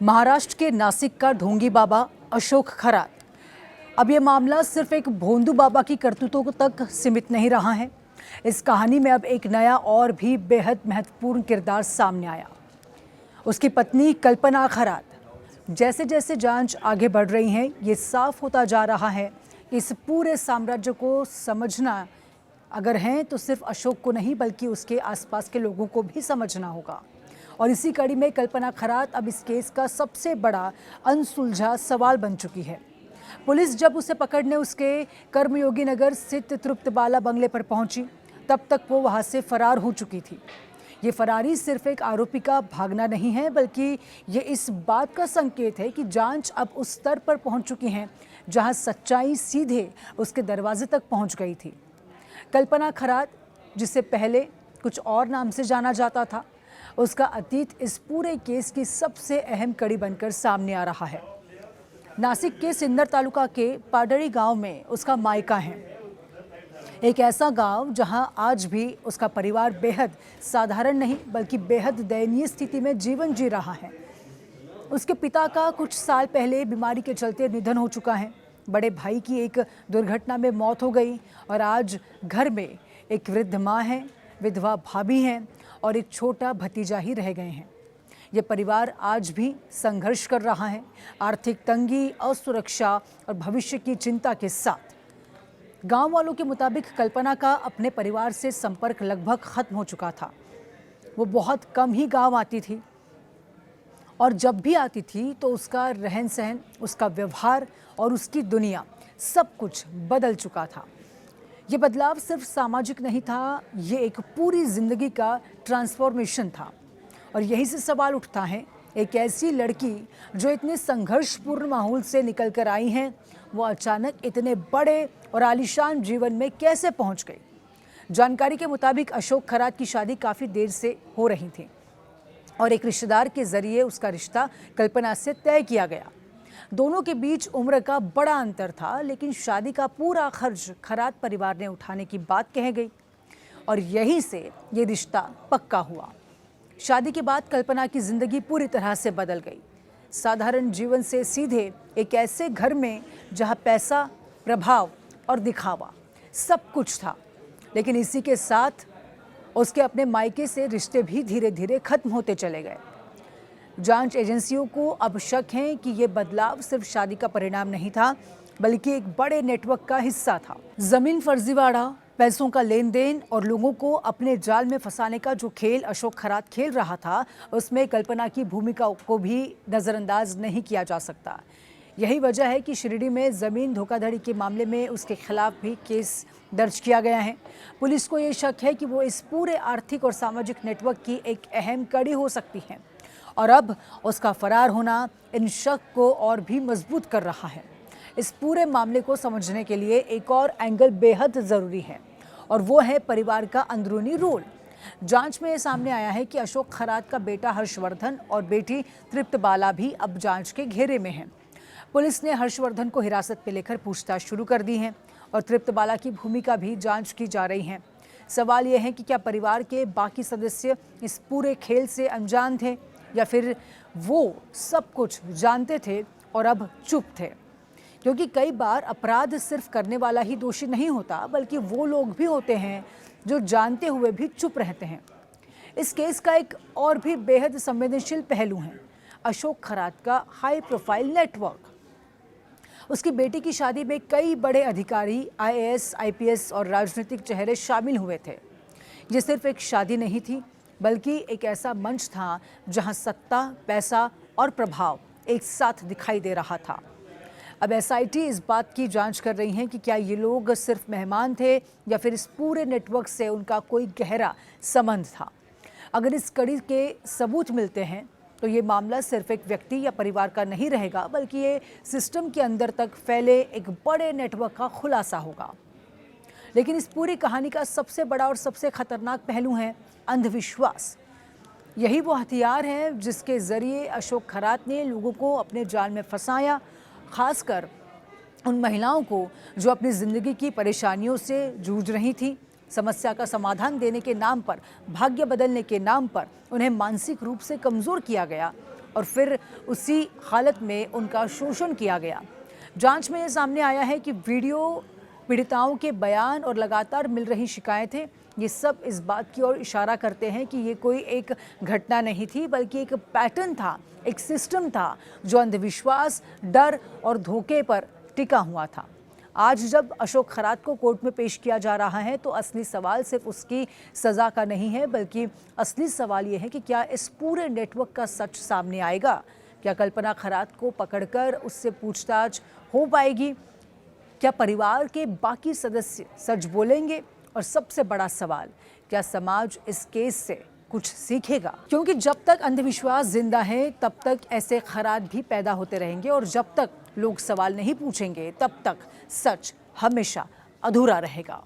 महाराष्ट्र के नासिक का ढोंगी बाबा अशोक खरात। अब ये मामला सिर्फ एक भोंदू बाबा की करतूतों तक सीमित नहीं रहा है। इस कहानी में अब एक नया और भी बेहद महत्वपूर्ण किरदार सामने आया, उसकी पत्नी कल्पना खरात। जैसे जैसे जांच आगे बढ़ रही है, ये साफ होता जा रहा है कि इस पूरे साम्राज्य को समझना अगर है तो सिर्फ अशोक को नहीं बल्कि उसके आसपास के लोगों को भी समझना होगा। और इसी कड़ी में कल्पना खरात अब इस केस का सबसे बड़ा अनसुलझा सवाल बन चुकी है। पुलिस जब उसे पकड़ने उसके कर्मयोगी नगर स्थित तृप्तबाला बंगले पर पहुंची, तब तक वो वहां से फरार हो चुकी थी। ये फरारी सिर्फ एक आरोपी का भागना नहीं है, बल्कि ये इस बात का संकेत है कि जांच अब उस स्तर पर पहुंच चुकी है जहां सच्चाई सीधे उसके दरवाजे तक पहुंच गई थी। कल्पना खरात, जिसे पहले कुछ और नाम से जाना जाता था, उसका अतीत इस पूरे केस की सबसे अहम कड़ी बनकर सामने आ रहा है। नासिक के सिन्नर तालुका के पाडरी गांव में उसका मायका है, एक ऐसा गांव जहां आज भी उसका परिवार बेहद साधारण नहीं बल्कि बेहद दयनीय स्थिति में जीवन जी रहा है। उसके पिता का कुछ साल पहले बीमारी के चलते निधन हो चुका है। बड़े भाई की एक दुर्घटना में मौत हो गई और आज घर में एक वृद्ध माँ है, विधवा भाभी हैं और एक छोटा भतीजा ही रह गए हैं। ये परिवार आज भी संघर्ष कर रहा है, आर्थिक तंगी, असुरक्षा और भविष्य की चिंता के साथ। गांव वालों के मुताबिक कल्पना का अपने परिवार से संपर्क लगभग खत्म हो चुका था। वो बहुत कम ही गांव आती थी और जब भी आती थी तो उसका रहन सहन, उसका व्यवहार और उसकी दुनिया सब कुछ बदल चुका था। ये बदलाव सिर्फ सामाजिक नहीं था, ये एक पूरी जिंदगी का ट्रांसफॉर्मेशन था। और यही से सवाल उठता है, एक ऐसी लड़की जो इतने संघर्षपूर्ण माहौल से निकल कर आई हैं, वो अचानक इतने बड़े और आलीशान जीवन में कैसे पहुंच गई। जानकारी के मुताबिक अशोक खरात की शादी काफ़ी देर से हो रही थी और एक रिश्तेदार के जरिए उसका रिश्ता कल्पना से तय किया गया। दोनों के बीच उम्र का बड़ा अंतर था, लेकिन शादी का पूरा खर्च खरात परिवार ने उठाने की बात कह गई और यहीं से ये रिश्ता पक्का हुआ। शादी के बाद कल्पना की जिंदगी पूरी तरह से बदल गई। साधारण जीवन से सीधे एक ऐसे घर में जहां पैसा, प्रभाव और दिखावा सब कुछ था, लेकिन इसी के साथ उसके अपने मायके से रिश्ते भी धीरे धीरे खत्म होते चले गए। जांच एजेंसियों को अब शक है कि ये बदलाव सिर्फ शादी का परिणाम नहीं था, बल्कि एक बड़े नेटवर्क का हिस्सा था। जमीन फर्जीवाड़ा, पैसों का लेन देन और लोगों को अपने जाल में फंसाने का जो खेल अशोक खरात खेल रहा था, उसमें कल्पना की भूमिका को भी नज़रअंदाज नहीं किया जा सकता। यही वजह है कि शिरडी में ज़मीन धोखाधड़ी के मामले में उसके खिलाफ भी केस दर्ज किया गया है। पुलिस को ये शक है कि वो इस पूरे आर्थिक और सामाजिक नेटवर्क की एक अहम कड़ी हो सकती है और अब उसका फरार होना इन शक को और भी मजबूत कर रहा है। इस पूरे मामले को समझने के लिए एक और एंगल बेहद ज़रूरी है और वो है परिवार का अंदरूनी रोल। जांच में ये सामने आया है कि अशोक खरात का बेटा हर्षवर्धन और बेटी तृप्तबाला भी अब जांच के घेरे में हैं। पुलिस ने हर्षवर्धन को हिरासत में लेकर पूछताछ शुरू कर दी है और तृप्तबाला की भूमिका भी जांच की जा रही है। सवाल ये है कि क्या परिवार के बाकी सदस्य इस पूरे खेल से अनजान थे या फिर वो सब कुछ जानते थे और अब चुप थे। क्योंकि कई बार अपराध सिर्फ करने वाला ही दोषी नहीं होता, बल्कि वो लोग भी होते हैं जो जानते हुए भी चुप रहते हैं। इस केस का एक और भी बेहद संवेदनशील पहलू है अशोक खरात का हाई प्रोफाइल नेटवर्क। उसकी बेटी की शादी में कई बड़े अधिकारी, IAS, IPS और राजनीतिक चेहरे शामिल हुए थे। ये सिर्फ एक शादी नहीं थी, बल्कि एक ऐसा मंच था जहां सत्ता, पैसा और प्रभाव एक साथ दिखाई दे रहा था। अब SIT इस बात की जांच कर रही है कि क्या ये लोग सिर्फ मेहमान थे या फिर इस पूरे नेटवर्क से उनका कोई गहरा संबंध था। अगर इस कड़ी के सबूत मिलते हैं तो ये मामला सिर्फ एक व्यक्ति या परिवार का नहीं रहेगा, बल्कि ये सिस्टम के अंदर तक फैले एक बड़े नेटवर्क का खुलासा होगा। लेकिन इस पूरी कहानी का सबसे बड़ा और सबसे खतरनाक पहलू है अंधविश्वास। यही वो हथियार है जिसके जरिए अशोक खरात ने लोगों को अपने जाल में फंसाया, खासकर उन महिलाओं को जो अपनी ज़िंदगी की परेशानियों से जूझ रही थी। समस्या का समाधान देने के नाम पर, भाग्य बदलने के नाम पर उन्हें मानसिक रूप से कमज़ोर किया गया और फिर उसी हालत में उनका शोषण किया गया। जांच में ये सामने आया है कि वीडियो, पीड़िताओं के बयान और लगातार मिल रही शिकायतें, ये सब इस बात की ओर इशारा करते हैं कि ये कोई एक घटना नहीं थी, बल्कि एक पैटर्न था, एक सिस्टम था जो अंधविश्वास, डर और धोखे पर टिका हुआ था। आज जब अशोक खरात को कोर्ट में पेश किया जा रहा है तो असली सवाल सिर्फ उसकी सज़ा का नहीं है, बल्कि असली सवाल ये है कि क्या इस पूरे नेटवर्क का सच सामने आएगा? क्या कल्पना खरात को पकड़कर उससे पूछताछ हो पाएगी? क्या परिवार के बाकी सदस्य सच बोलेंगे? और सबसे बड़ा सवाल, क्या समाज इस केस से कुछ सीखेगा? क्योंकि जब तक अंधविश्वास जिंदा है तब तक ऐसे खरात भी पैदा होते रहेंगे, और जब तक लोग सवाल नहीं पूछेंगे तब तक सच हमेशा अधूरा रहेगा।